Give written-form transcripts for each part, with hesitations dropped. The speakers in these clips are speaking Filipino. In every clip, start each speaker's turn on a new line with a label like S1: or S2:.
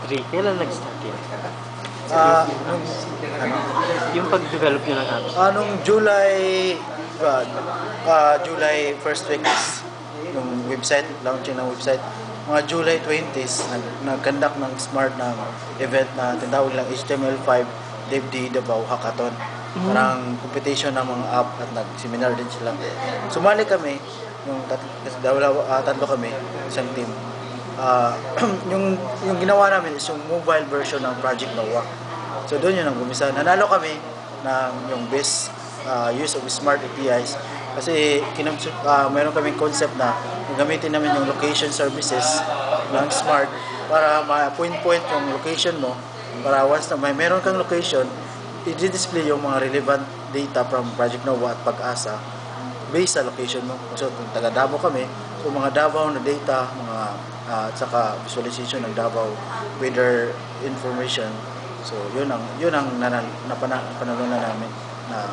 S1: 3. Kailan nag-start yan?
S2: Nung, ano,
S1: Yung pag-develop nyo ng apps.
S2: nung July first week is yung website, launching ng website. Mga July 20s, nag-conduct ng smart ng event na tinawag lang HTML5 DevD Davao Hackathon. Parang competition ng mga app at nag-seminar din sila. Sumali kami, yung tatlo kami, isang team. Yung ginawa namin is yung mobile version ng Project Noah. So doon yun ang gumisa. Nanalo kami ng yung best use of smart APIs kasi mayroon kaming concept na gamitin namin yung location services ng smart para ma-point yung location mo para once na meron kang location, i-display yung mga relevant data from Project Noah at Pag-asa based sa location mo. So kung taga Davao kami, so mga Davao na data, mga at saka visualization ng Davao weather information. So yun ang napanalunan namin na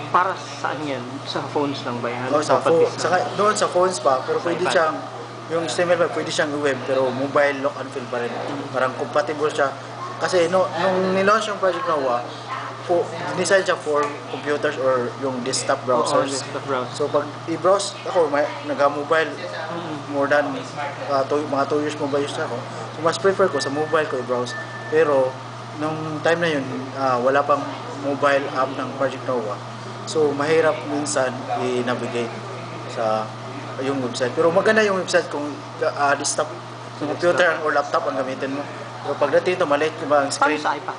S1: Para saan yan? Sa phones lang ba yan?
S2: Doon sa phones pa, pero pwede siyang yung HTML5 pwede siyang web pero mobile look and feel pa rin. Parang compatible siya. Kasi nung nilaunch yung Project Noah, design siya for computers or yung desktop browsers. So pag i-browse ako, nag-mobile more than mga 2 years mobile use ako. So mas prefer ko sa mobile ko i-browse. Pero nung time na yun, wala pang mobile app ng Project Noah. So mahirap minsan i-navigate sa yung website. Pero maganda yung website kung desktop computer or laptop ang gamitin mo. Pero pagdating ito, maliit yung ang screen.
S1: Paano sa iPad?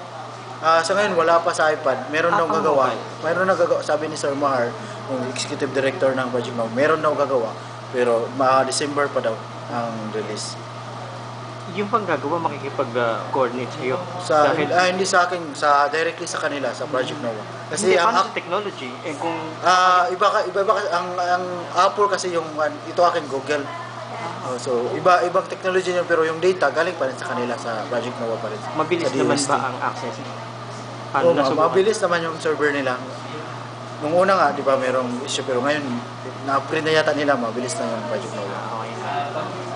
S2: Sa ngayon, wala pa sa iPad. Meron daw gagawa. Mayroon na gagawa. Sabi ni Sir Mahar, yung executive director ng Project Noah, meron daw gagawa. Pero December pa daw ang release.
S1: Yung pang gagawa, makikipag-coordinate sa'yo?
S2: Hindi sa akin, directly sa kanila, sa Project Noah.
S1: Kasi paano sa technology? Kung
S2: iba ang Apple kasi yung ito akin Google. So ibang technology niya pero yung data galing pa rin sa kanila sa Project Noah pa rin.
S1: Mabilis naman ba ang access?
S2: Mabilis naman yung server nila. Nung una nga, di ba, merong issue pero ngayon na-upgrade na yata nila, mabilis na yung Project Noah.
S1: Okay.